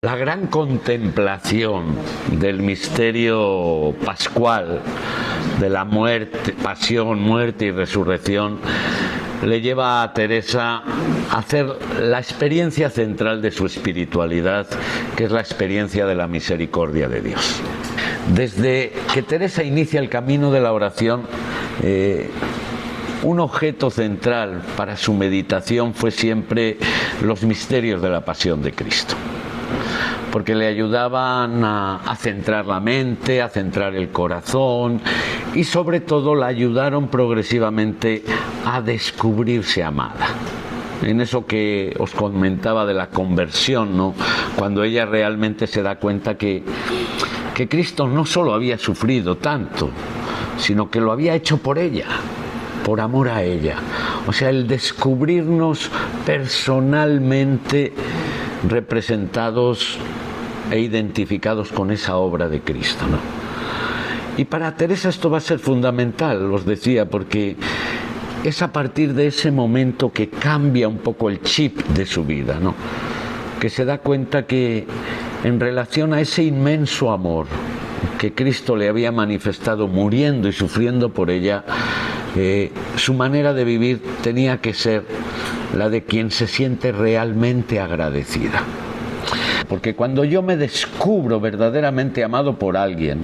La gran contemplación del misterio pascual, de la muerte, pasión, muerte y resurrección, le lleva a Teresa a hacer la experiencia central de su espiritualidad, que es la experiencia de la misericordia de Dios. Desde que Teresa inicia el camino de la oración, un objeto central para su meditación fue siempre los misterios de la pasión de Cristo, porque le ayudaban a centrar la mente, a centrar el corazón y sobre todo la ayudaron progresivamente a descubrirse amada. En eso que os comentaba de la conversión, ¿no? Cuando ella realmente se da cuenta que Cristo no solo había sufrido tanto, sino que lo había hecho por ella, por amor a ella. O sea, el descubrirnos personalmente representados e identificados con esa obra de Cristo, ¿no? Y para Teresa esto va a ser fundamental, os decía, porque es a partir de ese momento que cambia un poco el chip de su vida, ¿no? Que se da cuenta que en relación a ese inmenso amor que Cristo le había manifestado muriendo y sufriendo por ella, su manera de vivir tenía que ser la de quien se siente realmente agradecida. Porque cuando yo me descubro verdaderamente amado por alguien,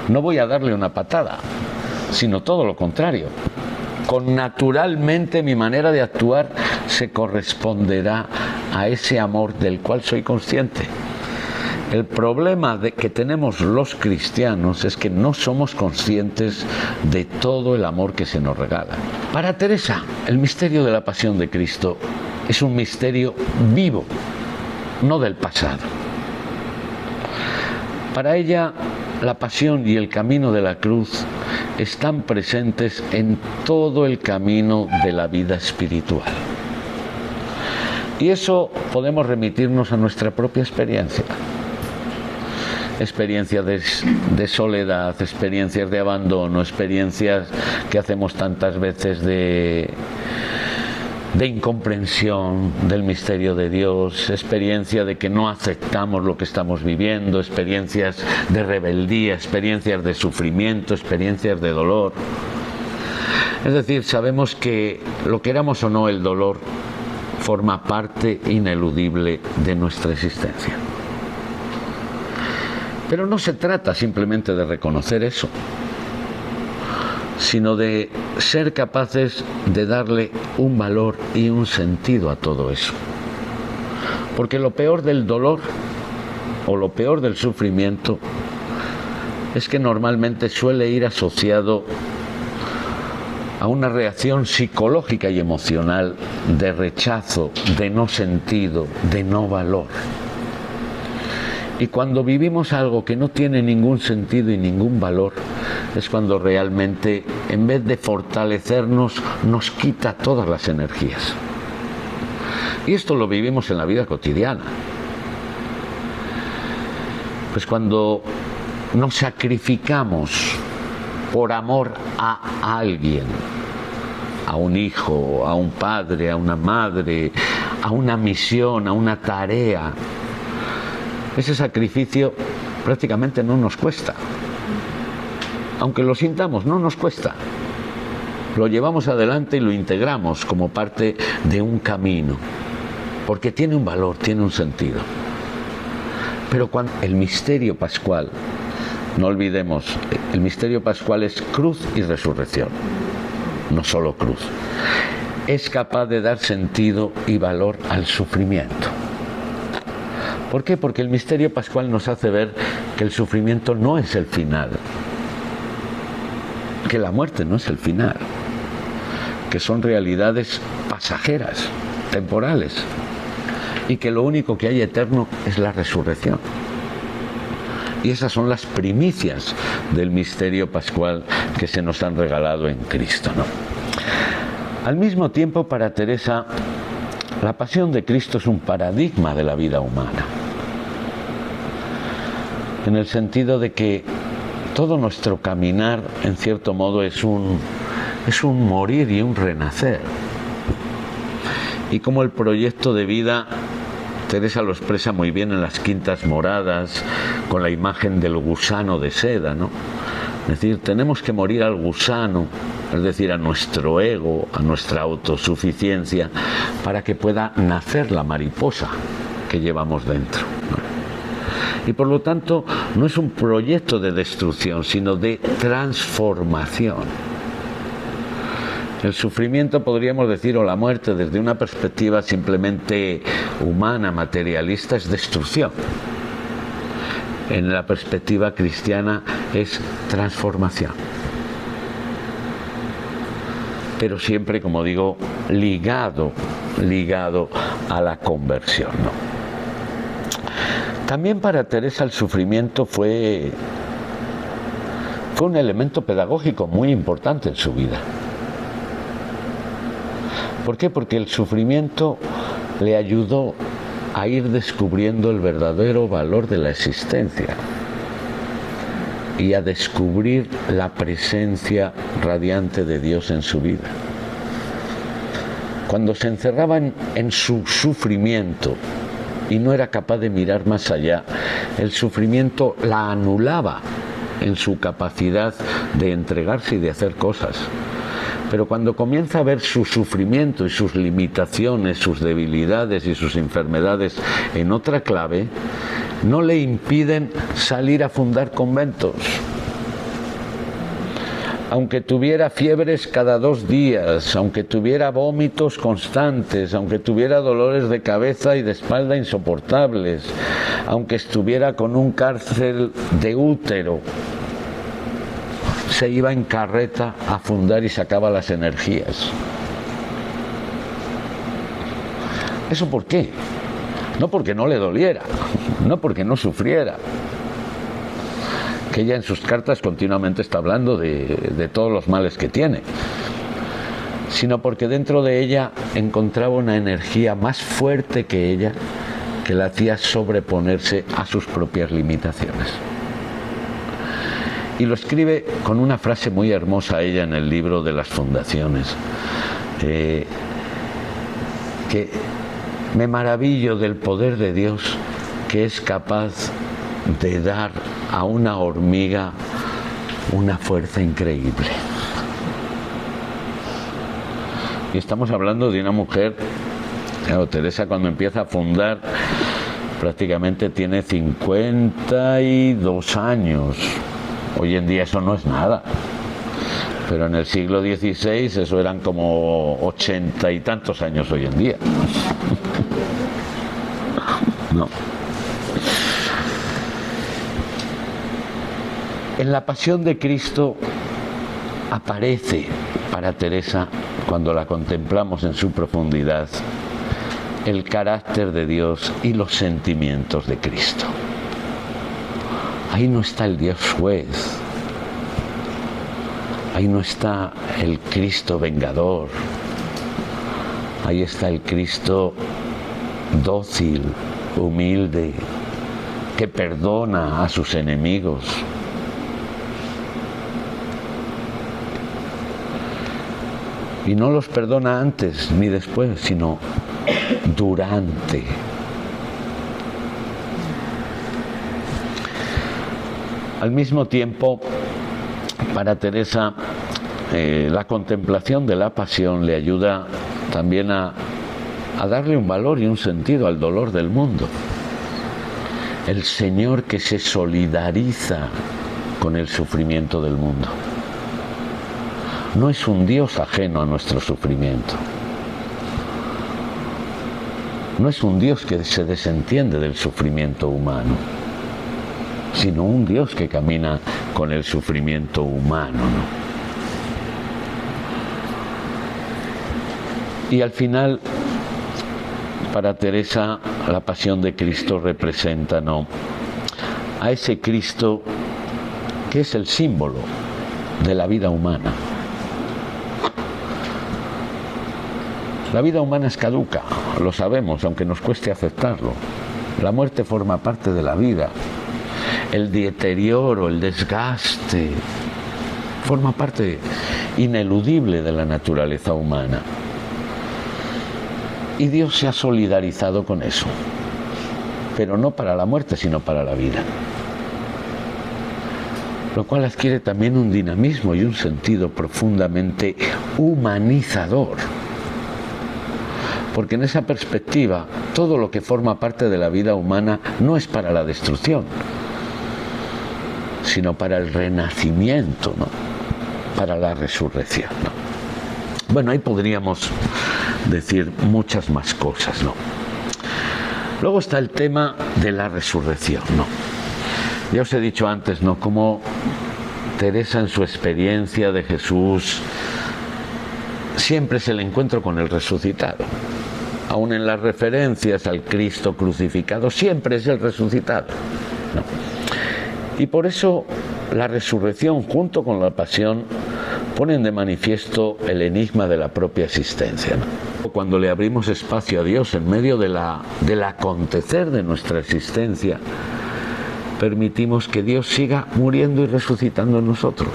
no voy a darle una patada, sino todo lo contrario. Naturalmente mi manera de actuar se corresponderá a ese amor del cual soy consciente. El problema que tenemos los cristianos es que no somos conscientes de todo el amor que se nos regala. Para Teresa, el misterio de la pasión de Cristo es un misterio vivo, no del pasado. Para ella, la pasión y el camino de la cruz están presentes en todo el camino de la vida espiritual. Y eso podemos remitirnos a nuestra propia experiencia. Experiencias de soledad, experiencias de abandono, experiencias que hacemos tantas veces de incomprensión del misterio de Dios, experiencia de que no aceptamos lo que estamos viviendo, experiencias de rebeldía, experiencias de sufrimiento, experiencias de dolor. Es decir, sabemos que, lo queramos o no, el dolor forma parte ineludible de nuestra existencia. Pero no se trata simplemente de reconocer eso, sino de ser capaces de darle un valor y un sentido a todo eso. Porque lo peor del dolor o lo peor del sufrimiento es que normalmente suele ir asociado a una reacción psicológica y emocional de rechazo, de no sentido, de no valor. Y cuando vivimos algo que no tiene ningún sentido y ningún valor, es cuando realmente, en vez de fortalecernos, nos quita todas las energías. Y esto lo vivimos en la vida cotidiana. Pues cuando nos sacrificamos por amor a alguien, a un hijo, a un padre, a una madre, a una misión, a una tarea, ese sacrificio prácticamente no nos cuesta. Aunque lo sintamos, no nos cuesta. Lo llevamos adelante y lo integramos como parte de un camino, porque tiene un valor, tiene un sentido. Pero cuando el misterio pascual, no olvidemos, el misterio pascual es cruz y resurrección, no solo cruz. Es capaz de dar sentido y valor al sufrimiento. ¿Por qué? Porque el misterio pascual nos hace ver que el sufrimiento no es el final, que la muerte no es el final, que son realidades pasajeras, temporales, y que lo único que hay eterno es la resurrección. Y esas son las primicias del misterio pascual que se nos han regalado en Cristo, ¿no? Al mismo tiempo, para Teresa, la pasión de Cristo es un paradigma de la vida humana, en el sentido de que todo nuestro caminar, en cierto modo, es un morir y un renacer. Y como el proyecto de vida Teresa lo expresa muy bien en las Quintas Moradas, con la imagen del gusano de seda, ¿no? Es decir, tenemos que morir al gusano, es decir, a nuestro ego, a nuestra autosuficiencia, para que pueda nacer la mariposa que llevamos dentro, ¿no? Y por lo tanto, no es un proyecto de destrucción, sino de transformación. El sufrimiento, podríamos decir, o la muerte, desde una perspectiva simplemente humana, materialista, es destrucción. En la perspectiva cristiana es transformación. Pero siempre, como digo, ligado a la conversión, ¿no? También para Teresa el sufrimiento fue un elemento pedagógico muy importante en su vida. ¿Por qué? Porque el sufrimiento le ayudó a ir descubriendo el verdadero valor de la existencia y a descubrir la presencia radiante de Dios en su vida. Cuando se encerraba en su sufrimiento y no era capaz de mirar más allá, el sufrimiento la anulaba en su capacidad de entregarse y de hacer cosas. Pero cuando comienza a ver su sufrimiento y sus limitaciones, sus debilidades y sus enfermedades en otra clave, no le impiden salir a fundar conventos. Aunque tuviera fiebres cada 2 días, aunque tuviera vómitos constantes, aunque tuviera dolores de cabeza y de espalda insoportables, aunque estuviera con un cáncer de útero, se iba en carreta a fundar y sacaba las energías. ¿Eso por qué? No porque no le doliera, no porque no sufriera. Que ella en sus cartas continuamente está hablando de todos los males que tiene, sino porque dentro de ella encontraba una energía más fuerte que ella, que la hacía sobreponerse a sus propias limitaciones. Y lo escribe con una frase muy hermosa ella en el libro de las fundaciones, que me maravillo del poder de Dios, que es capaz de dar a una hormiga una fuerza increíble. Y estamos hablando de una mujer, claro, Teresa cuando empieza a fundar prácticamente tiene 52 años. Hoy en día eso no es nada, pero en el siglo XVI eso eran como 80 y tantos años hoy en día. No. En la pasión de Cristo aparece para Teresa, cuando la contemplamos en su profundidad, el carácter de Dios y los sentimientos de Cristo. Ahí no está el Dios juez, ahí no está el Cristo vengador, ahí está el Cristo dócil, humilde, que perdona a sus enemigos. Y no los perdona antes ni después, sino durante. Al mismo tiempo, para Teresa, la contemplación de la pasión le ayuda también a darle un valor y un sentido al dolor del mundo. El Señor que se solidariza con el sufrimiento del mundo. No es un Dios ajeno a nuestro sufrimiento. No es un Dios que se desentiende del sufrimiento humano, sino un Dios que camina con el sufrimiento humano, ¿no? Y al final, para Teresa, la pasión de Cristo representa, ¿no?, a ese Cristo que es el símbolo de la vida humana. La vida humana es caduca, lo sabemos, aunque nos cueste aceptarlo. La muerte forma parte de la vida. El deterioro, el desgaste, forma parte ineludible de la naturaleza humana. Y Dios se ha solidarizado con eso. pero no para la muerte, sino para la vida. Lo cual adquiere también un dinamismo y un sentido profundamente humanizador. Porque en esa perspectiva, todo lo que forma parte de la vida humana no es para la destrucción, sino para el renacimiento, ¿no? Para la resurrección, ¿no? Bueno, ahí podríamos decir muchas más cosas, ¿no? Luego está el tema de la resurrección, ¿no? Ya os he dicho antes, ¿no?, cómo Teresa en su experiencia de Jesús siempre es el encuentro con el resucitado. Aún en las referencias al Cristo crucificado, siempre es el resucitado, ¿no? Y por eso la resurrección junto con la pasión ponen de manifiesto el enigma de la propia existencia, ¿no? Cuando le abrimos espacio a Dios en medio del acontecer de nuestra existencia, permitimos que Dios siga muriendo y resucitando en nosotros.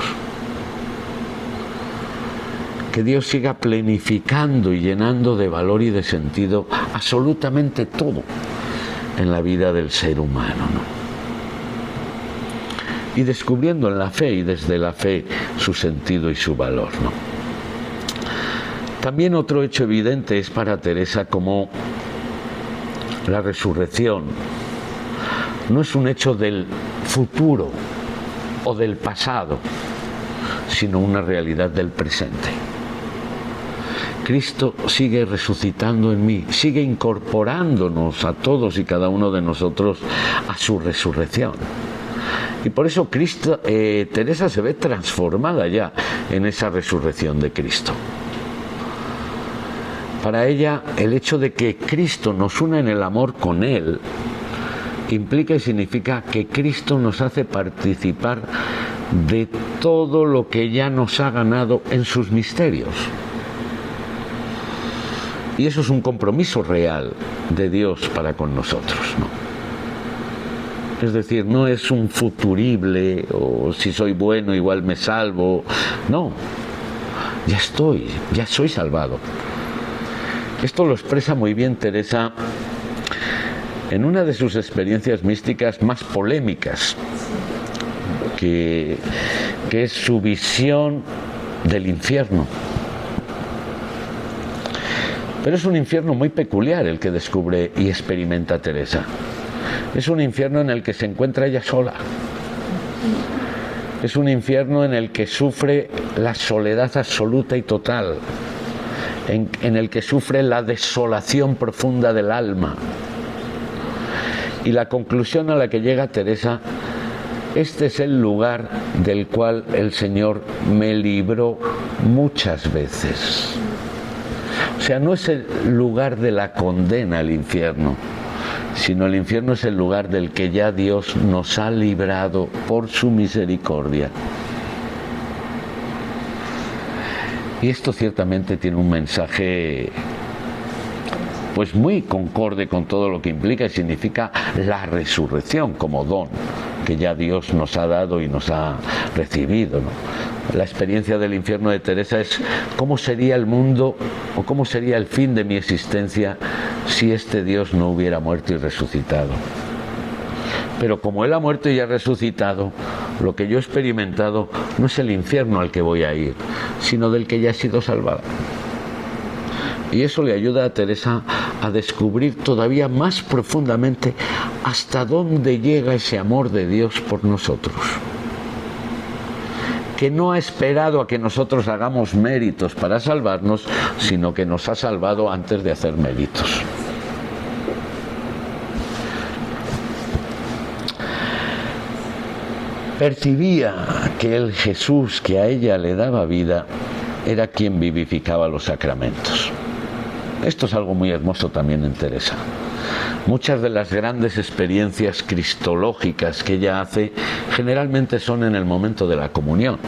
Que Dios siga plenificando y llenando de valor y de sentido absolutamente todo en la vida del ser humano, ¿no? Y descubriendo en la fe y desde la fe su sentido y su valor, ¿no? También otro hecho evidente es para Teresa como la resurrección no es un hecho del futuro o del pasado, sino una realidad del presente. Cristo sigue resucitando en mí, sigue incorporándonos a todos y cada uno de nosotros a su resurrección. Y por eso Teresa se ve transformada ya en esa resurrección de Cristo. Para ella, el hecho de que Cristo nos una en el amor con Él implica y significa que Cristo nos hace participar de todo lo que ya nos ha ganado en sus misterios. Y eso es un compromiso real de Dios para con nosotros, ¿no? Es decir, no es un futurible o si soy bueno igual me salvo. No, ya soy salvado. Esto lo expresa muy bien Teresa en una de sus experiencias místicas más polémicas, que es su visión del infierno. Pero es un infierno muy peculiar el que descubre y experimenta Teresa. Es un infierno en el que se encuentra ella sola. Es un infierno en el que sufre la soledad absoluta y total, en el que sufre la desolación profunda del alma. Y la conclusión a la que llega Teresa: este es el lugar del cual el Señor me libró muchas veces. O sea, no es el lugar de la condena al infierno, sino el infierno es el lugar del que ya Dios nos ha librado por su misericordia. Y esto ciertamente tiene un mensaje pues muy concorde con todo lo que implica y significa la resurrección como don que ya Dios nos ha dado y nos ha recibido, ¿no? La experiencia del infierno de Teresa es cómo sería el mundo o cómo sería el fin de mi existencia si este Dios no hubiera muerto y resucitado. Pero como Él ha muerto y ha resucitado, lo que yo he experimentado no es el infierno al que voy a ir, sino del que ya he sido salvado. Y eso le ayuda a Teresa a descubrir todavía más profundamente hasta dónde llega ese amor de Dios por nosotros, que no ha esperado a que nosotros hagamos méritos para salvarnos, sino que nos ha salvado antes de hacer méritos. Percibía que el Jesús que a ella le daba vida era quien vivificaba los sacramentos. Esto es algo muy hermoso también en Teresa. Muchas de las grandes experiencias cristológicas que ella hace generalmente son en el momento de la comunión.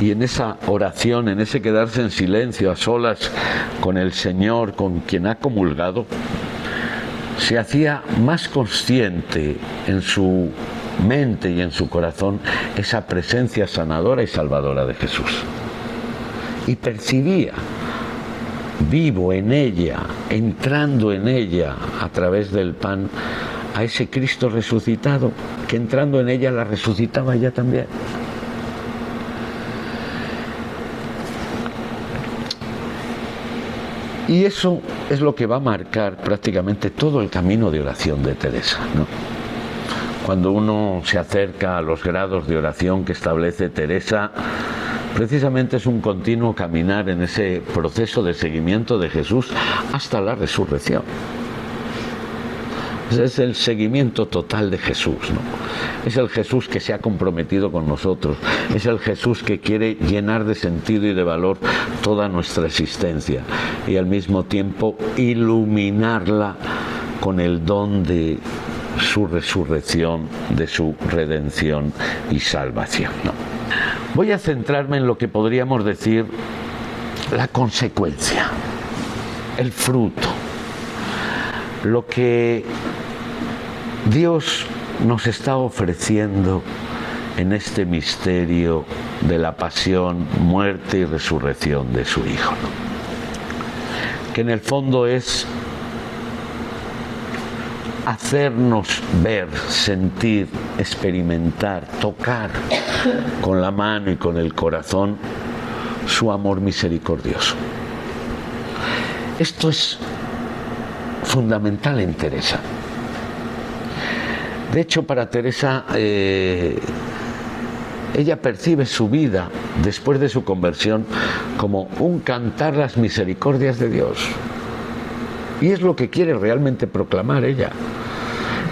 Y en esa oración, en ese quedarse en silencio, a solas con el Señor, con quien ha comulgado, se hacía más consciente en su mente y en su corazón esa presencia sanadora y salvadora de Jesús. Y percibía vivo en ella, entrando en ella a través del pan, a ese Cristo resucitado, que entrando en ella la resucitaba ella también. Y eso es lo que va a marcar prácticamente todo el camino de oración de Teresa, ¿no? Cuando uno se acerca a los grados de oración que establece Teresa, precisamente es un continuo caminar en ese proceso de seguimiento de Jesús hasta la resurrección. Es el seguimiento total de Jesús, ¿no? Es el Jesús que se ha comprometido con nosotros, es el Jesús que quiere llenar de sentido y de valor toda nuestra existencia y al mismo tiempo iluminarla con el don de su resurrección, de su redención y salvación, ¿no? Voy a centrarme en lo que podríamos decir la consecuencia, el fruto, lo que Dios nos está ofreciendo en este misterio de la pasión, muerte y resurrección de su Hijo, ¿no? Que en el fondo es hacernos ver, sentir, experimentar, tocar con la mano y con el corazón su amor misericordioso. Esto es fundamental en Teresa. De hecho, para Teresa, ella percibe su vida después de su conversión como un cantar las misericordias de Dios. Y es lo que quiere realmente proclamar ella,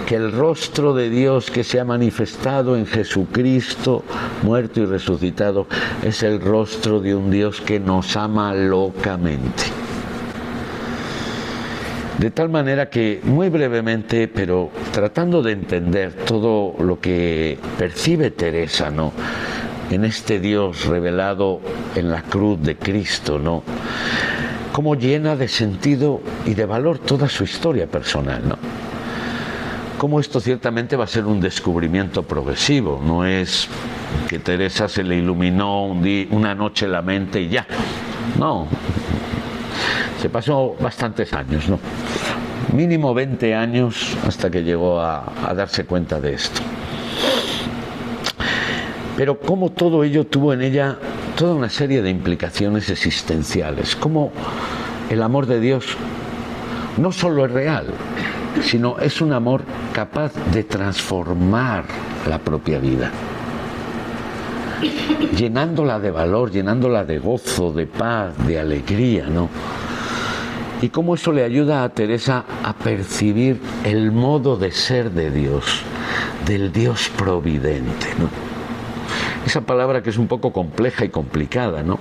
que el rostro de Dios que se ha manifestado en Jesucristo, muerto y resucitado, es el rostro de un Dios que nos ama locamente. De tal manera que, muy brevemente, pero tratando de entender todo lo que percibe Teresa, ¿no?, en este Dios revelado en la cruz de Cristo, ¿no?, cómo llena de sentido y de valor toda su historia personal, ¿no? Cómo esto ciertamente va a ser un descubrimiento progresivo, no es que Teresa se le iluminó una noche la mente y ya, no. Se pasó bastantes años, ¿no? Mínimo 20 años hasta que llegó a darse cuenta de esto. Pero cómo todo ello tuvo en ella toda una serie de implicaciones existenciales. Cómo el amor de Dios no solo es real, sino es un amor capaz de transformar la propia vida, llenándola de valor, llenándola de gozo, de paz, de alegría, ¿no? Y cómo eso le ayuda a Teresa a percibir el modo de ser de Dios, del Dios providente, ¿no? Esa palabra que es un poco compleja y complicada, ¿no?,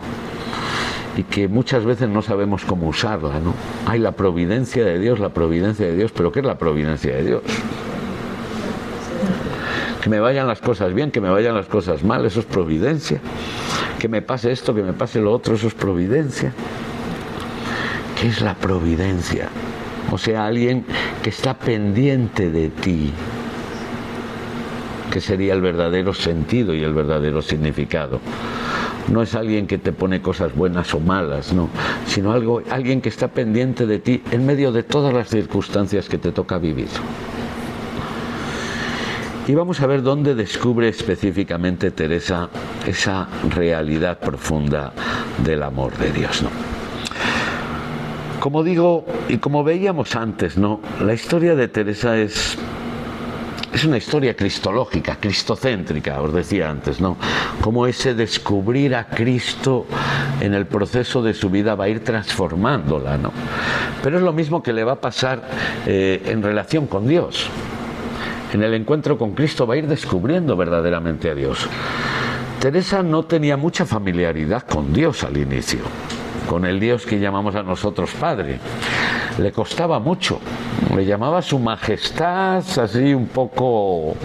y que muchas veces no sabemos cómo usarla, ¿no? Hay la providencia de Dios, pero ¿qué es la providencia de Dios? Que me vayan las cosas bien, que me vayan las cosas mal, eso es providencia. Que me pase esto, que me pase lo otro, eso es providencia. ¿Qué es la providencia? O sea, alguien que está pendiente de ti, que sería el verdadero sentido y el verdadero significado. No es alguien que te pone cosas buenas o malas, no, sino alguien que está pendiente de ti en medio de todas las circunstancias que te toca vivir. Y vamos a ver dónde descubre específicamente Teresa esa realidad profunda del amor de Dios, ¿no? Como digo, y como veíamos antes, ¿no?, la historia de Teresa es una historia cristológica, cristocéntrica, os decía antes, ¿no? Como ese descubrir a Cristo en el proceso de su vida va a ir transformándola, ¿no? Pero es lo mismo que le va a pasar en relación con Dios. En el encuentro con Cristo va a ir descubriendo verdaderamente a Dios. Teresa no tenía mucha familiaridad con Dios al inicio, con el Dios que llamamos a nosotros Padre. Le costaba mucho, le llamaba su majestad, así un poco.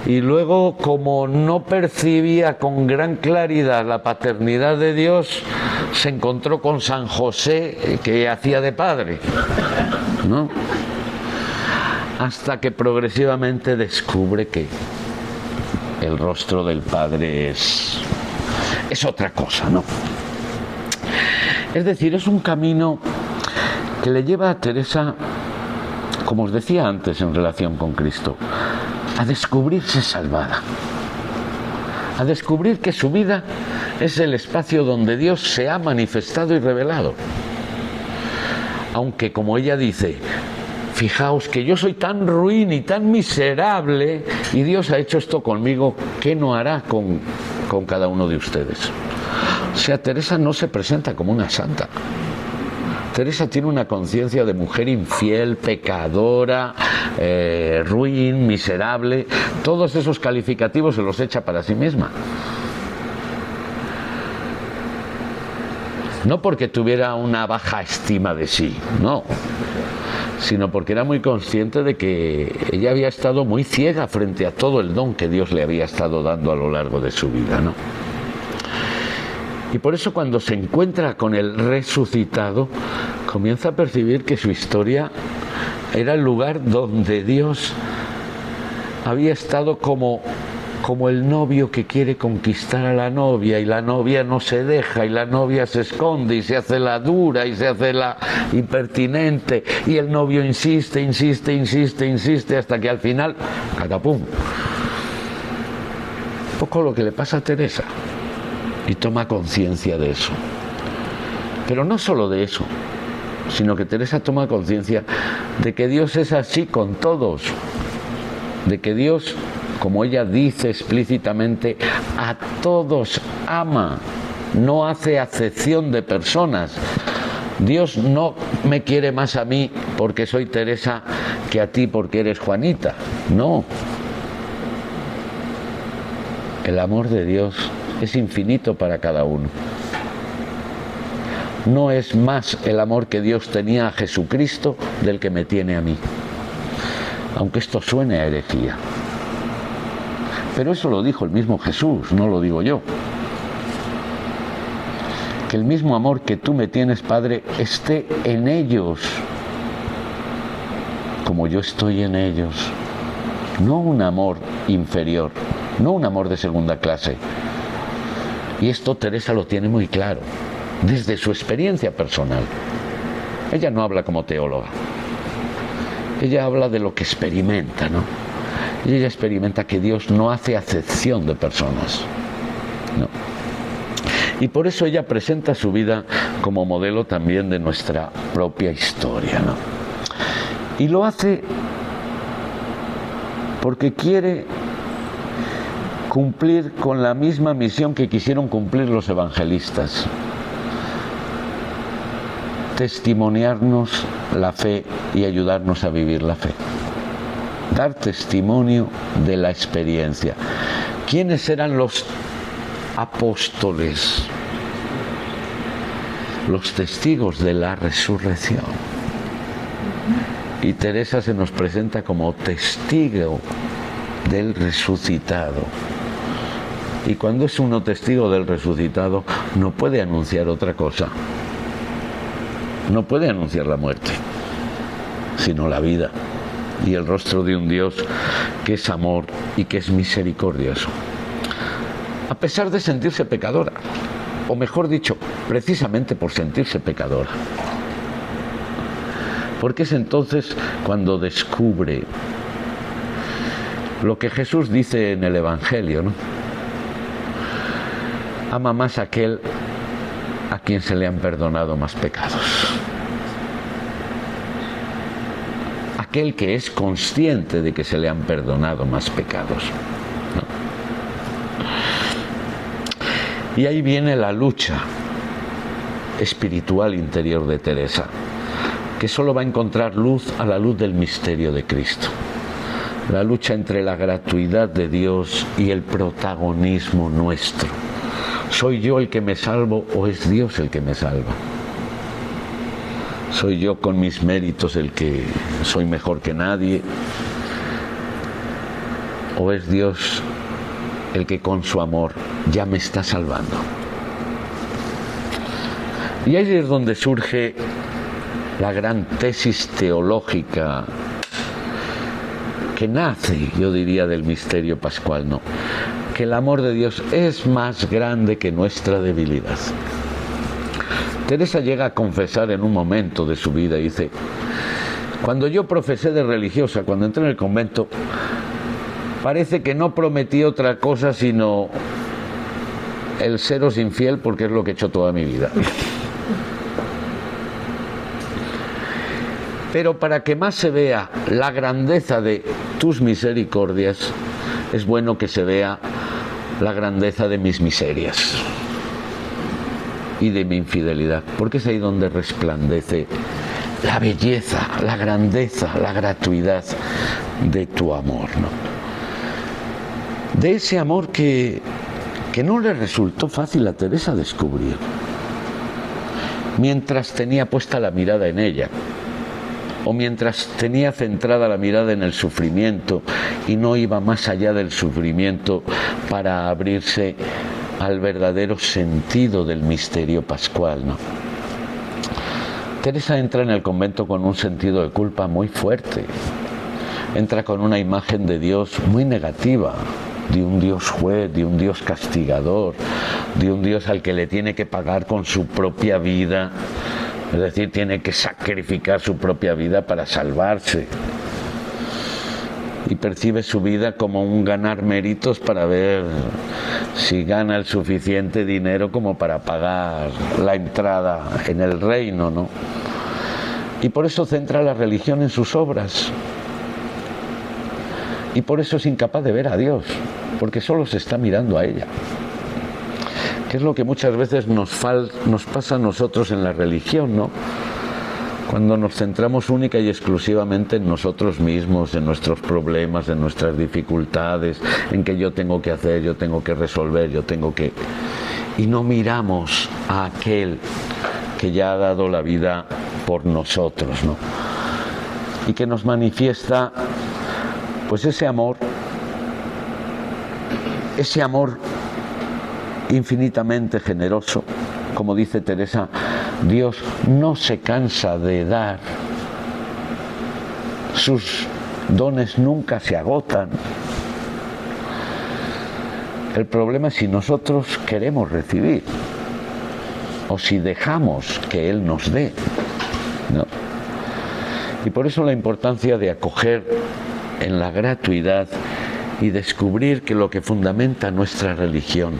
Y luego, como no percibía con gran claridad la paternidad de Dios, se encontró con San José, que hacía de padre, ¿no? Hasta que progresivamente descubre que el rostro del Padre es otra cosa, ¿no? Es decir, es un camino que le lleva a Teresa, como os decía antes en relación con Cristo, a descubrirse salvada, a descubrir que su vida es el espacio donde Dios se ha manifestado y revelado. Aunque, como ella dice, fijaos que yo soy tan ruin y tan miserable y Dios ha hecho esto conmigo, ¿qué no hará con cada uno de ustedes? O sea, Teresa no se presenta como una santa. Teresa tiene una conciencia de mujer infiel, pecadora, ruin, miserable. Todos esos calificativos se los echa para sí misma. No porque tuviera una baja estima de sí, no, sino porque era muy consciente de que ella había estado muy ciega frente a todo el don que Dios le había estado dando a lo largo de su vida, ¿no? Y por eso, cuando se encuentra con el resucitado, comienza a percibir que su historia era el lugar donde Dios había estado como el novio que quiere conquistar a la novia, y la novia no se deja, y la novia se esconde y se hace la dura y se hace la impertinente, y el novio insiste hasta que al final, catapum. Un poco lo que le pasa a Teresa, y toma conciencia de eso. Pero no solo de eso, sino que Teresa toma conciencia de que Dios es así con todos, de que Dios, como ella dice explícitamente, a todos ama, no hace acepción de personas. Dios no me quiere más a mí porque soy Teresa que a ti porque eres Juanita. No. El amor de Dios es infinito para cada uno. No es más el amor que Dios tenía a Jesucristo del que me tiene a mí. Aunque esto suene a herejía. Pero eso lo dijo el mismo Jesús, no lo digo yo. Que el mismo amor que tú me tienes, Padre, esté en ellos, como yo estoy en ellos. No un amor inferior, no un amor de segunda clase. Y esto Teresa lo tiene muy claro, desde su experiencia personal. Ella no habla como teóloga. Ella habla de lo que experimenta, ¿no? Y ella experimenta que Dios no hace acepción de personas, ¿no? Y por eso ella presenta su vida como modelo también de nuestra propia historia, ¿no? Y lo hace porque quiere cumplir con la misma misión que quisieron cumplir los evangelistas: testimoniarnos la fe y ayudarnos a vivir la fe. Dar testimonio de la experiencia. ¿Quiénes eran los apóstoles? Los testigos de la resurrección. Y Teresa se nos presenta como testigo del resucitado. Y cuando es uno testigo del resucitado, no puede anunciar otra cosa. No puede anunciar la muerte, sino la vida y el rostro de un Dios que es amor y que es misericordioso. A pesar de sentirse pecadora, o mejor dicho, precisamente por sentirse pecadora. Porque es entonces cuando descubre lo que Jesús dice en el Evangelio, ¿no? Ama más aquel a quien se le han perdonado más pecados. Aquel que es consciente de que se le han perdonado más pecados, ¿no? Y ahí viene la lucha espiritual interior de Teresa, que solo va a encontrar luz a la luz del misterio de Cristo. La lucha entre la gratuidad de Dios y el protagonismo nuestro. ¿Soy yo el que me salvo o es Dios el que me salva? ¿Soy yo con mis méritos el que soy mejor que nadie? ¿O es Dios el que con su amor ya me está salvando? Y ahí es donde surge la gran tesis teológica que nace, yo diría, del misterio pascual, ¿no? Que el amor de Dios es más grande que nuestra debilidad. Teresa llega a confesar en un momento de su vida, dice: cuando yo profesé de religiosa, cuando entré en el convento, parece que no prometí otra cosa sino el seros infiel, porque es lo que he hecho toda mi vida. Pero para que más se vea la grandeza de tus misericordias, es bueno que se vea la grandeza de mis miserias y de mi infidelidad, porque es ahí donde resplandece la belleza, la grandeza, la gratuidad de tu amor, ¿no? De ese amor que no le resultó fácil a Teresa descubrir, mientras tenía puesta la mirada en ella, o mientras tenía centrada la mirada en el sufrimiento y no iba más allá del sufrimiento para abrirse al verdadero sentido del misterio pascual, ¿no? Teresa entra en el convento con un sentido de culpa muy fuerte, entra con una imagen de Dios muy negativa, de un Dios juez, de un Dios castigador, de un Dios al que le tiene que pagar con su propia vida, es decir, tiene que sacrificar su propia vida para salvarse. Y percibe su vida como un ganar méritos para ver si gana el suficiente dinero como para pagar la entrada en el reino, ¿no? Y por eso centra la religión en sus obras. Y por eso es incapaz de ver a Dios, porque solo se está mirando a ella. Que es lo que muchas veces nos pasa a nosotros en la religión, ¿no? Cuando nos centramos única y exclusivamente en nosotros mismos, en nuestros problemas, en nuestras dificultades, en que yo tengo que hacer, yo tengo que resolver, y no miramos a aquel que ya ha dado la vida por nosotros, ¿no? Y que nos manifiesta, pues, ese amor infinitamente generoso. Como dice Teresa, Dios no se cansa de dar, sus dones nunca se agotan. El problema es si nosotros queremos recibir o si dejamos que Él nos dé, ¿no? Y por eso la importancia de acoger en la gratuidad y descubrir que lo que fundamenta nuestra religión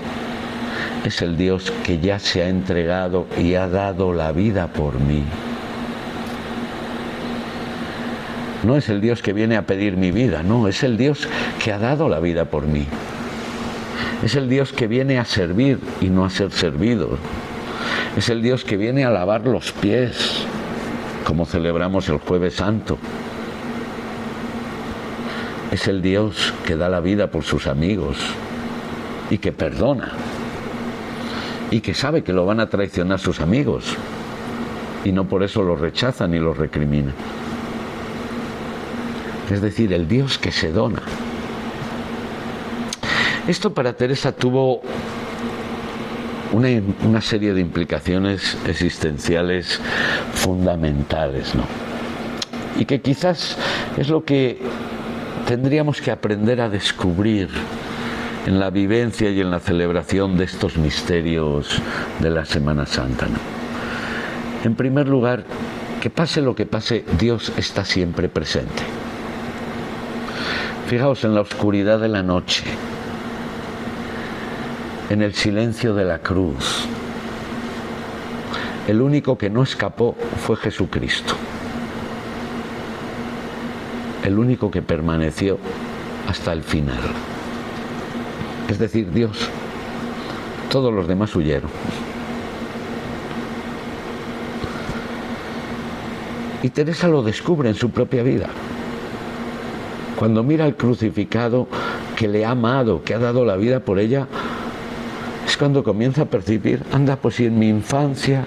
es el Dios que ya se ha entregado y ha dado la vida por mí. No es el Dios que viene a pedir mi vida, no, es el Dios que ha dado la vida por mí. Es el Dios que viene a servir y no a ser servido. Es el Dios que viene a lavar los pies, como celebramos el Jueves Santo. Es el Dios que da la vida por sus amigos y que perdona. Y que sabe que lo van a traicionar sus amigos y no por eso los rechazan ni los recrimina. Es decir, el Dios que se dona. Esto para Teresa tuvo una serie de implicaciones existenciales fundamentales, ¿no? Y que quizás es lo que tendríamos que aprender a descubrir en la vivencia y en la celebración de estos misterios de la Semana Santa, ¿no? En primer lugar, que pase lo que pase, Dios está siempre presente. Fijaos en la oscuridad de la noche, en el silencio de la cruz. El único que no escapó fue Jesucristo. El único que permaneció hasta el final. Es decir, Dios. Todos los demás huyeron. Y Teresa lo descubre en su propia vida. Cuando mira al crucificado que le ha amado, que ha dado la vida por ella, es cuando comienza a percibir, anda, pues si en mi infancia,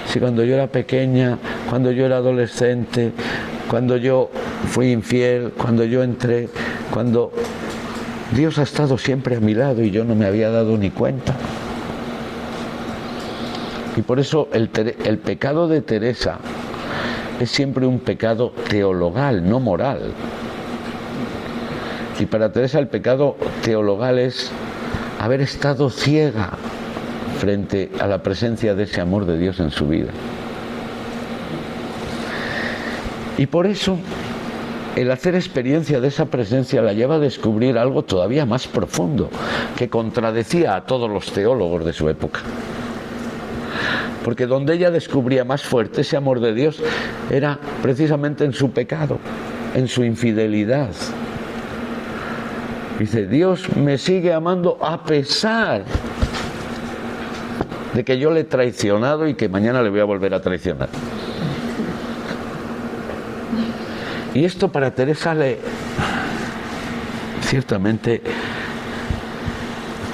si cuando yo era pequeña, cuando yo era adolescente, cuando yo fui infiel, cuando yo entré, cuando Dios ha estado siempre a mi lado y yo no me había dado ni cuenta. Y por eso el pecado de Teresa es siempre un pecado teologal, no moral. Y para Teresa el pecado teologal es haber estado ciega frente a la presencia de ese amor de Dios en su vida. Y por eso el hacer experiencia de esa presencia la lleva a descubrir algo todavía más profundo, que contradecía a todos los teólogos de su época. Porque donde ella descubría más fuerte ese amor de Dios era precisamente en su pecado, en su infidelidad. Dice, Dios me sigue amando a pesar de que yo le he traicionado y que mañana le voy a volver a traicionar. Y esto para Teresa ciertamente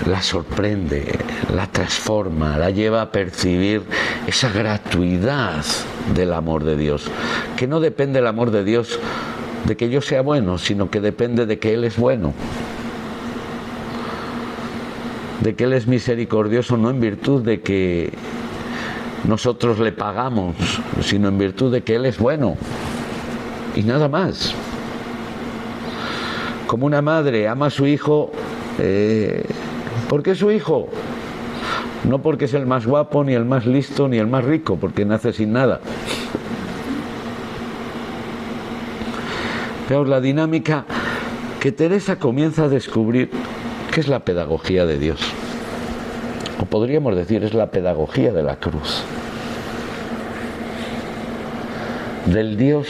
la sorprende, la transforma, la lleva a percibir esa gratuidad del amor de Dios, que no depende el amor de Dios de que yo sea bueno, sino que depende de que Él es bueno, de que Él es misericordioso, no en virtud de que nosotros le pagamos, sino en virtud de que Él es bueno. Y nada más. Como una madre ama a su hijo, ¿por qué su hijo? No porque es el más guapo, ni el más listo, ni el más rico, porque nace sin nada. Pero la dinámica que Teresa comienza a descubrir, que es la pedagogía de Dios. O podríamos decir, es la pedagogía de la cruz. Del Dios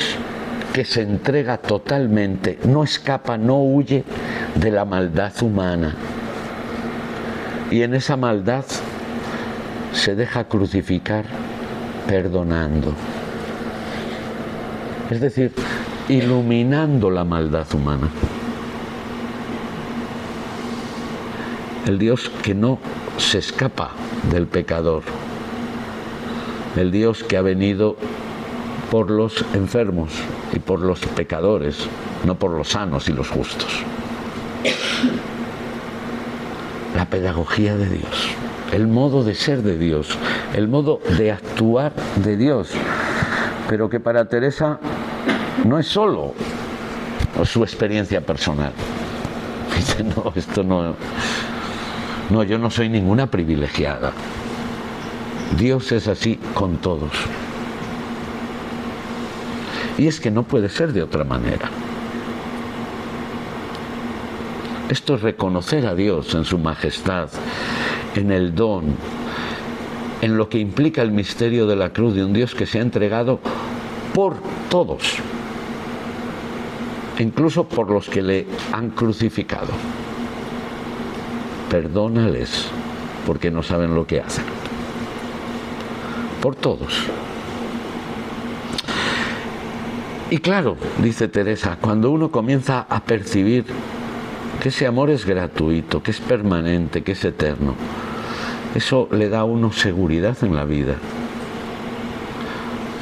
que se entrega totalmente, no escapa, no huye de la maldad humana. Y en esa maldad se deja crucificar perdonando. Es decir, iluminando la maldad humana. El Dios que no se escapa del pecador. El Dios que ha venido por los enfermos y por los pecadores, no por los sanos y los justos. La pedagogía de Dios, el modo de ser de Dios, el modo de actuar de Dios, pero que para Teresa no es solo su experiencia personal. Dice, no, esto no, yo no soy ninguna privilegiada. Dios es así con todos. Y es que no puede ser de otra manera. Esto es reconocer a Dios en su majestad, en el don, en lo que implica el misterio de la cruz de un Dios que se ha entregado por todos, incluso por los que le han crucificado. Perdónales, porque no saben lo que hacen. Por todos. Y claro, dice Teresa, cuando uno comienza a percibir que ese amor es gratuito, que es permanente, que es eterno, eso le da a uno seguridad en la vida.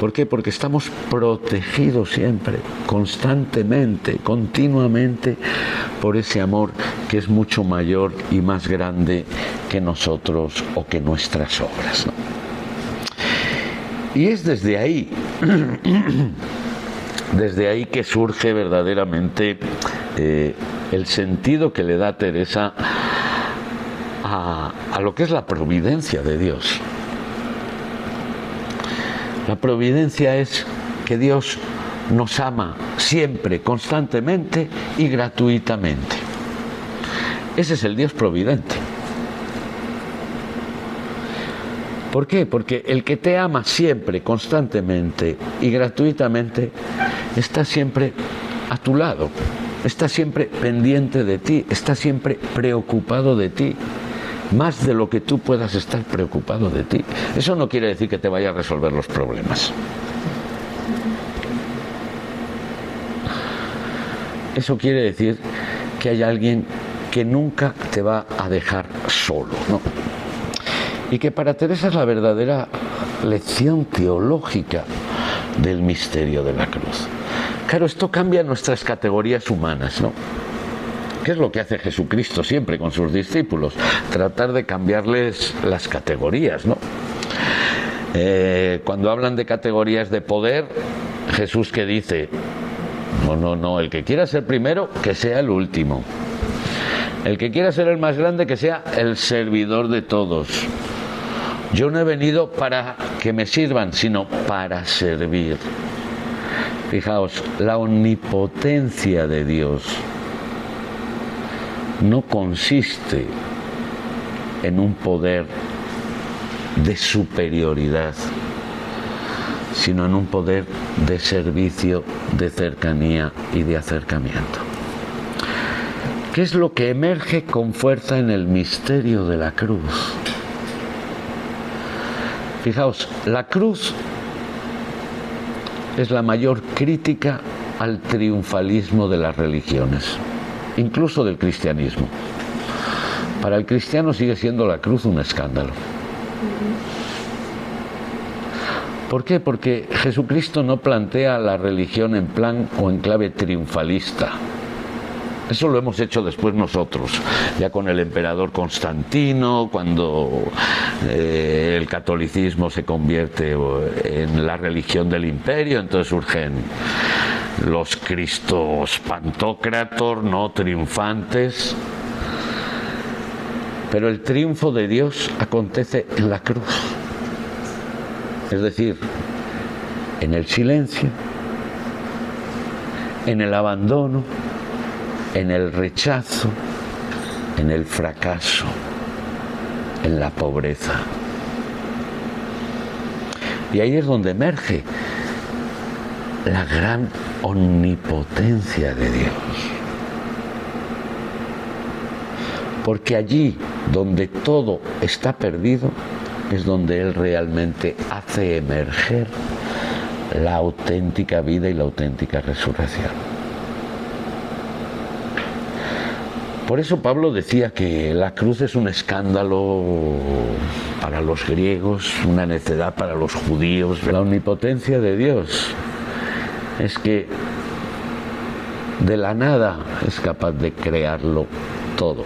¿Por qué? Porque estamos protegidos siempre, constantemente, continuamente, por ese amor que es mucho mayor y más grande que nosotros o que nuestras obras, ¿no? Y es desde ahí que surge verdaderamente el sentido que le da Teresa a lo que es la providencia de Dios. La providencia es que Dios nos ama siempre, constantemente y gratuitamente. Ese es el Dios providente. ¿Por qué? Porque el que te ama siempre, constantemente y gratuitamente, está siempre a tu lado, está siempre pendiente de ti, está siempre preocupado de ti, más de lo que tú puedas estar preocupado de ti. Eso no quiere decir que te vaya a resolver los problemas. Eso quiere decir que hay alguien que nunca te va a dejar solo, ¿no? Y que para Teresa es la verdadera lección teológica del misterio de la cruz. Claro, esto cambia nuestras categorías humanas, ¿no? ¿Qué es lo que hace Jesucristo siempre con sus discípulos? Tratar de cambiarles las categorías, ¿no? Cuando hablan de categorías de poder, Jesús, ¿qué dice? No, el que quiera ser primero, que sea el último. El que quiera ser el más grande, que sea el servidor de todos. Yo no he venido para que me sirvan, sino para servir. Fijaos, la omnipotencia de Dios no consiste en un poder de superioridad, sino en un poder de servicio, de cercanía y de acercamiento. ¿Qué es lo que emerge con fuerza en el misterio de la cruz? Fijaos, la cruz es la mayor crítica al triunfalismo de las religiones, incluso del cristianismo. Para el cristiano sigue siendo la cruz un escándalo. ¿Por qué? Porque Jesucristo no plantea la religión en plan o en clave triunfalista. Eso lo hemos hecho después nosotros, ya con el emperador Constantino, cuando el catolicismo se convierte en la religión del imperio, entonces surgen los cristos pantócratos, no triunfantes. Pero el triunfo de Dios acontece en la cruz, es decir, en el silencio, en el abandono, en el rechazo, en el fracaso, en la pobreza. Y ahí es donde emerge la gran omnipotencia de Dios. Porque allí donde todo está perdido es donde Él realmente hace emerger la auténtica vida y la auténtica resurrección. Por eso Pablo decía que la cruz es un escándalo para los griegos, una necedad para los judíos. La omnipotencia de Dios es que de la nada es capaz de crearlo todo.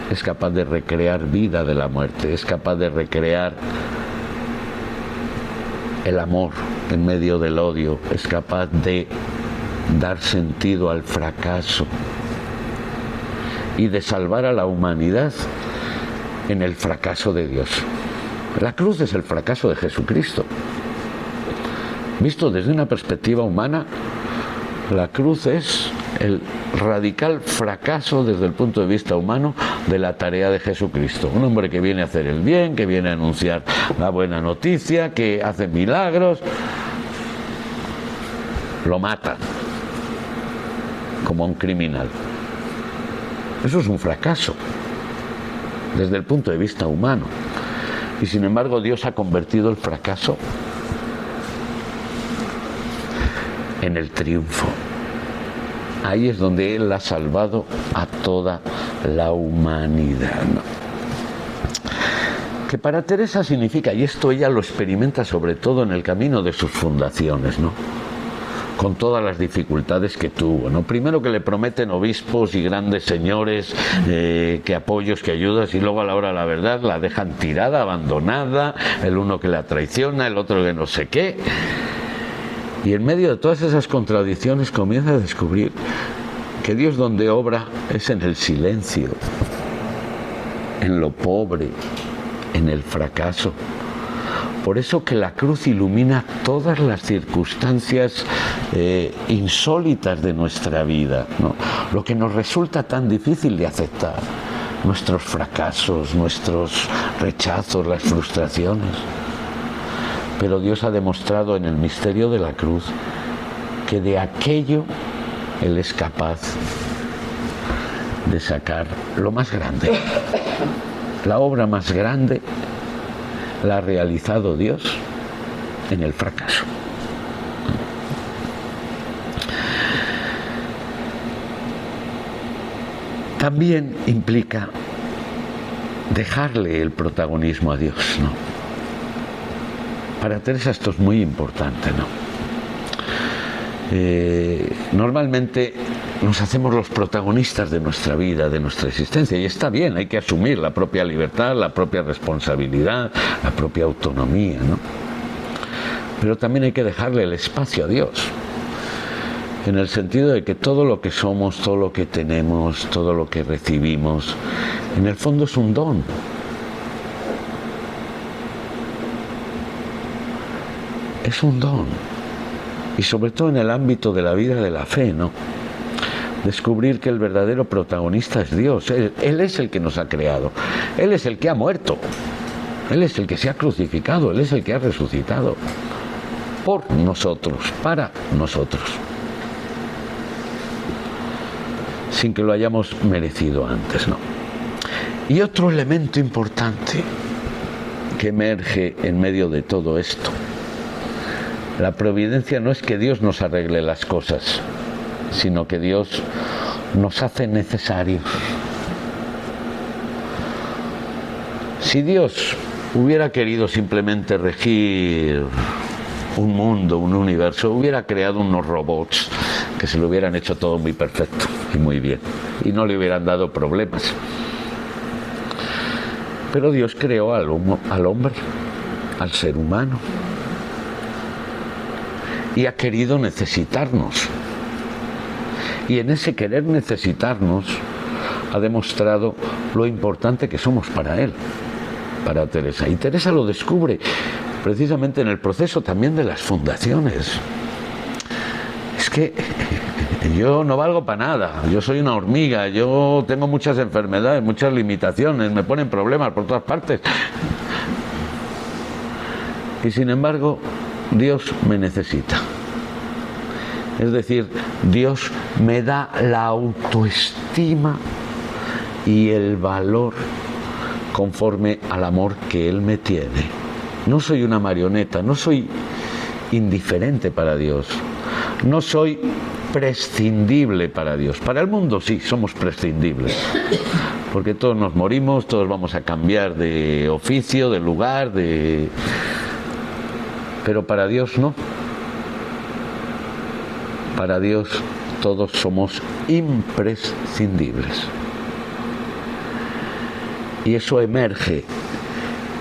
Es capaz de recrear vida de la muerte, es capaz de recrear el amor en medio del odio, es capaz de dar sentido al fracaso y de salvar a la humanidad en el fracaso de Dios. La cruz es el fracaso de Jesucristo. Visto desde una perspectiva humana, la cruz es el radical fracaso desde el punto de vista humano de la tarea de Jesucristo. Un hombre que viene a hacer el bien, que viene a anunciar la buena noticia, que hace milagros. Lo matan como a un criminal. Eso es un fracaso desde el punto de vista humano. Y sin embargo Dios ha convertido el fracaso en el triunfo. Ahí es donde Él ha salvado a toda la humanidad, ¿no? Que para Teresa significa, y esto ella lo experimenta sobre todo en el camino de sus fundaciones, ¿no? Con todas las dificultades que tuvo, ¿no? Primero que le prometen obispos y grandes señores, que apoyos, que ayudas, y luego a la hora de la verdad la dejan tirada, abandonada, el uno que la traiciona, el otro que no sé qué. Y en medio de todas esas contradicciones comienza a descubrir que Dios donde obra es en el silencio, en lo pobre, en el fracaso. Por eso que la cruz ilumina todas las circunstancias insólitas de nuestra vida, ¿no? Lo que nos resulta tan difícil de aceptar, nuestros fracasos, nuestros rechazos, las frustraciones. Pero Dios ha demostrado en el misterio de la cruz que de aquello Él es capaz de sacar lo más grande. La obra más grande la ha realizado Dios en el fracaso. También implica dejarle el protagonismo a Dios, ¿no? Para Teresa esto es muy importante, ¿no? Normalmente nos hacemos los protagonistas de nuestra vida, de nuestra existencia, y está bien, hay que asumir la propia libertad, la propia responsabilidad, la propia autonomía, ¿no? Pero también hay que dejarle el espacio a Dios, en el sentido de que todo lo que somos, todo lo que tenemos, todo lo que recibimos, en el fondo es un don. es un don. Y sobre todo en el ámbito de la vida de la fe, ¿no? Descubrir que el verdadero protagonista es Dios. Él es el que nos ha creado. Él es el que ha muerto. Él es el que se ha crucificado. Él es el que ha resucitado. Por nosotros, para nosotros. Sin que lo hayamos merecido antes, ¿no? Y otro elemento importante que emerge en medio de todo esto. La providencia no es que Dios nos arregle las cosas, sino que Dios nos hace necesarios. Si Dios hubiera querido simplemente regir un mundo, un universo, hubiera creado unos robots que se lo hubieran hecho todo muy perfecto y muy bien, y no le hubieran dado problemas. Pero Dios creó al hombre, al ser humano, y ha querido necesitarnos. Y en ese querer necesitarnos ha demostrado lo importante que somos para Él, para Teresa. Y Teresa lo descubre precisamente en el proceso también de las fundaciones. Es que yo no valgo para nada, yo soy una hormiga, yo tengo muchas enfermedades, muchas limitaciones, me ponen problemas por todas partes. Y sin embargo, Dios me necesita. Es decir, Dios me da la autoestima y el valor conforme al amor que Él me tiene. No soy una marioneta, no soy indiferente para Dios, no soy prescindible para Dios. Para el mundo sí, somos prescindibles, porque todos nos morimos, todos vamos a cambiar de oficio, de lugar, pero para Dios no. Para Dios todos somos imprescindibles. Y eso emerge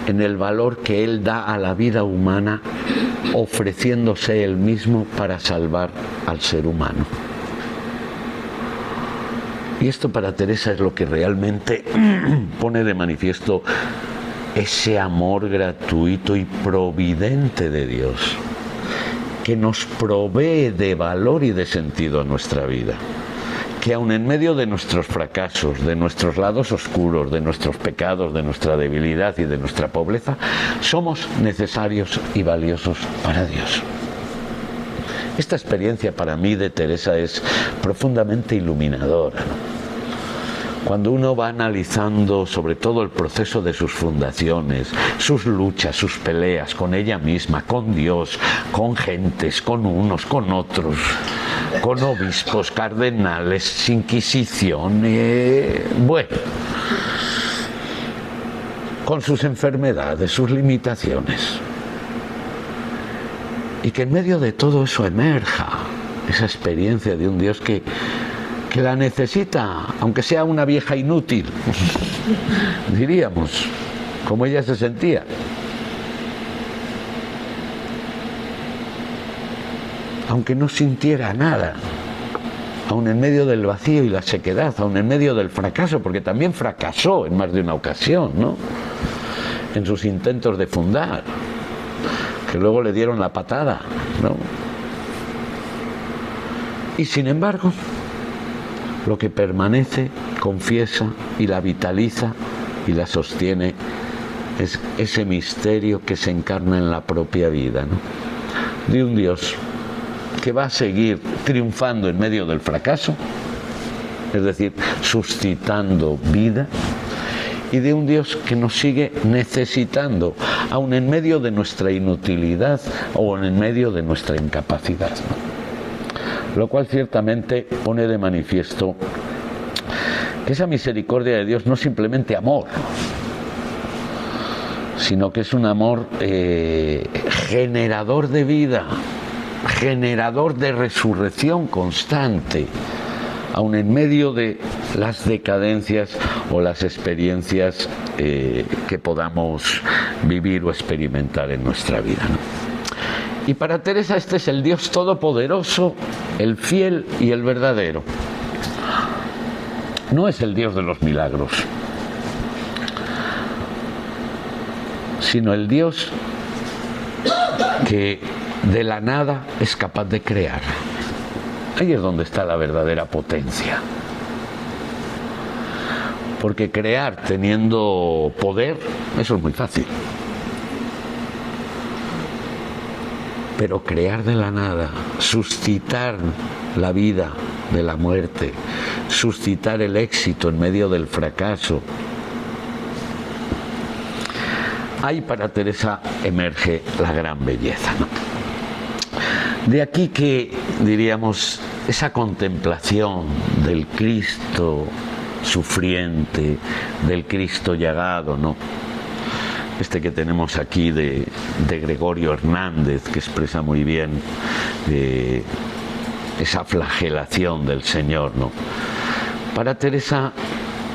en el valor que Él da a la vida humana, ofreciéndose Él mismo para salvar al ser humano. Y esto para Teresa es lo que realmente pone de manifiesto ese amor gratuito y providente de Dios, que nos provee de valor y de sentido a nuestra vida, que aun en medio de nuestros fracasos, de nuestros lados oscuros, de nuestros pecados, de nuestra debilidad y de nuestra pobreza, somos necesarios y valiosos para Dios. Esta experiencia para mí de Teresa es profundamente iluminadora, ¿no? Cuando uno va analizando sobre todo el proceso de sus fundaciones, sus luchas, sus peleas con ella misma, con Dios, con gentes, con unos, con otros, con obispos, cardenales, Inquisición, bueno, con sus enfermedades, sus limitaciones. Y que en medio de todo eso emerja esa experiencia de un Dios que la necesita, aunque sea una vieja inútil, diríamos, como ella se sentía. Aunque no sintiera nada, aun en medio del vacío y la sequedad, aun en medio del fracaso, porque también fracasó en más de una ocasión, ¿no? En sus intentos de fundar, que luego le dieron la patada, ¿no? Y sin embargo, lo que permanece, confiesa y la vitaliza y la sostiene es ese misterio que se encarna en la propia vida, ¿no? De un Dios que va a seguir triunfando en medio del fracaso, es decir, suscitando vida, y de un Dios que nos sigue necesitando, aun en medio de nuestra inutilidad o en medio de nuestra incapacidad, ¿no? Lo cual ciertamente pone de manifiesto que esa misericordia de Dios no es simplemente amor, sino que es un amor generador de vida, generador de resurrección constante, aun en medio de las decadencias o las experiencias que podamos vivir o experimentar en nuestra vida, ¿no? Y para Teresa este es el Dios todopoderoso, el fiel y el verdadero. No es el Dios de los milagros, sino el Dios que de la nada es capaz de crear. Ahí es donde está la verdadera potencia. Porque crear teniendo poder, eso es muy fácil. Pero crear de la nada, suscitar la vida de la muerte, suscitar el éxito en medio del fracaso. Ahí para Teresa emerge la gran belleza, ¿no? De aquí que, diríamos, esa contemplación del Cristo sufriente, del Cristo llagado, ¿no? Este que tenemos aquí de Gregorio Hernández, que expresa muy bien esa flagelación del Señor, ¿no? Para Teresa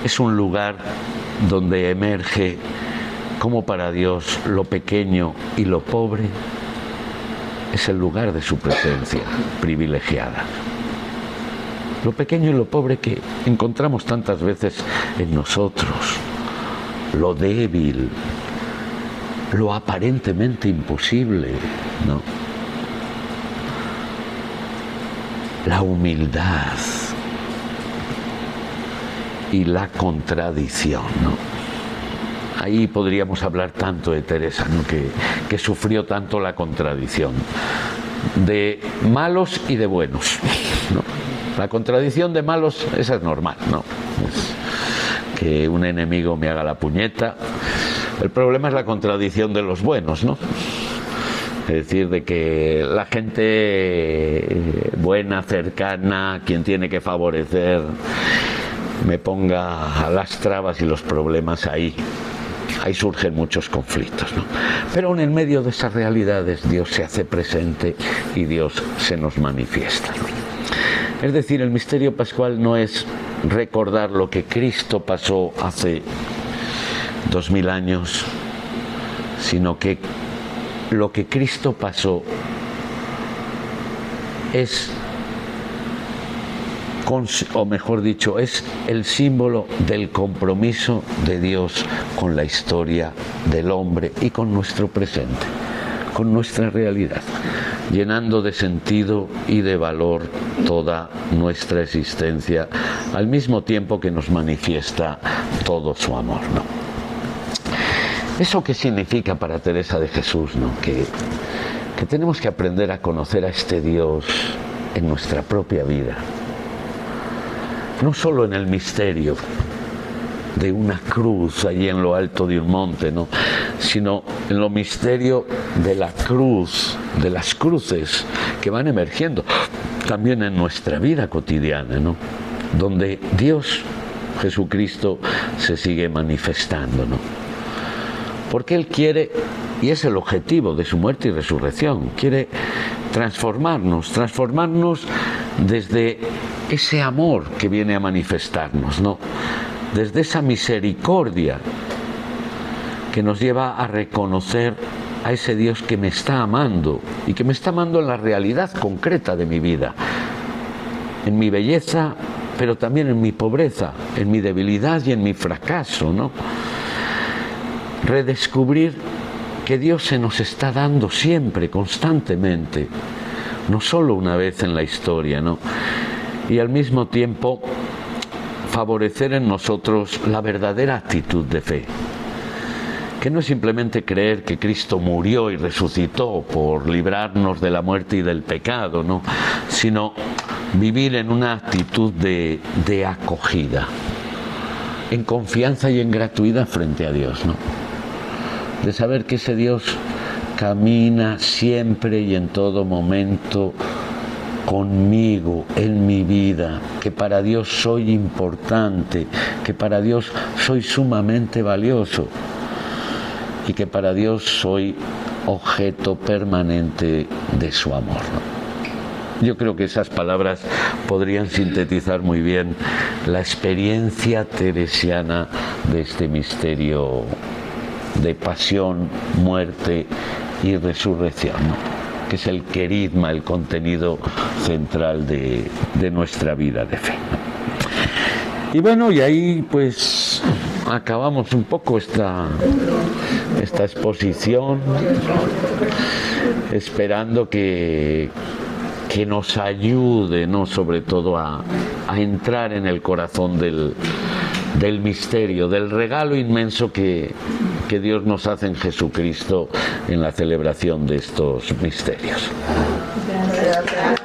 es un lugar donde emerge como para Dios lo pequeño y lo pobre es el lugar de su presencia privilegiada. Lo pequeño y lo pobre que encontramos tantas veces en nosotros, lo débil, lo aparentemente imposible, ¿no? La humildad y la contradicción, ¿no? Ahí podríamos hablar tanto de Teresa, ¿no? que sufrió tanto la contradicción de malos y de buenos, ¿no? La contradicción de malos, esa es normal, ¿no? Es que un enemigo me haga la puñeta. El problema es la contradicción de los buenos, ¿no? Es decir, de que la gente buena, cercana, quien tiene que favorecer, me ponga las trabas y los problemas ahí. Ahí surgen muchos conflictos, ¿no? Pero aún en medio de esas realidades Dios se hace presente y Dios se nos manifiesta, ¿no? Es decir, el misterio pascual no es recordar lo que Cristo pasó hace 2000 años, sino que lo que Cristo pasó es, o mejor dicho, es el símbolo del compromiso de Dios con la historia del hombre y con nuestro presente, con nuestra realidad, llenando de sentido y de valor toda nuestra existencia, al mismo tiempo que nos manifiesta todo su amor, ¿no? ¿Eso qué significa para Teresa de Jesús, ¿no? Que tenemos que aprender a conocer a este Dios en nuestra propia vida. No solo en el misterio de una cruz allí en lo alto de un monte, ¿no? Sino en lo misterio de la cruz, de las cruces que van emergiendo también en nuestra vida cotidiana, ¿no? Donde Dios, Jesucristo, se sigue manifestando, ¿no? Porque Él quiere, y es el objetivo de su muerte y resurrección, quiere transformarnos desde ese amor que viene a manifestarnos, ¿no? Desde esa misericordia que nos lleva a reconocer a ese Dios que me está amando y que me está amando en la realidad concreta de mi vida, en mi belleza, pero también en mi pobreza, en mi debilidad y en mi fracaso, ¿no? Redescubrir que Dios se nos está dando siempre, constantemente, no solo una vez en la historia, ¿no? Y al mismo tiempo favorecer en nosotros la verdadera actitud de fe, que no es simplemente creer que Cristo murió y resucitó por librarnos de la muerte y del pecado, ¿no? Sino vivir en una actitud de acogida, en confianza y en gratuidad frente a Dios, ¿no? De saber que ese Dios camina siempre y en todo momento conmigo en mi vida, que para Dios soy importante, que para Dios soy sumamente valioso y que para Dios soy objeto permanente de su amor, ¿no? Yo creo que esas palabras podrían sintetizar muy bien la experiencia teresiana de este misterio de pasión, muerte y resurrección, ¿no? Que es el querigma, el contenido central de nuestra vida de fe, ¿no? Y bueno, y ahí pues acabamos un poco esta exposición esperando que nos ayude, ¿no?, sobre todo a entrar en el corazón del misterio, del regalo inmenso que Dios nos hace en Jesucristo en la celebración de estos misterios. Gracias.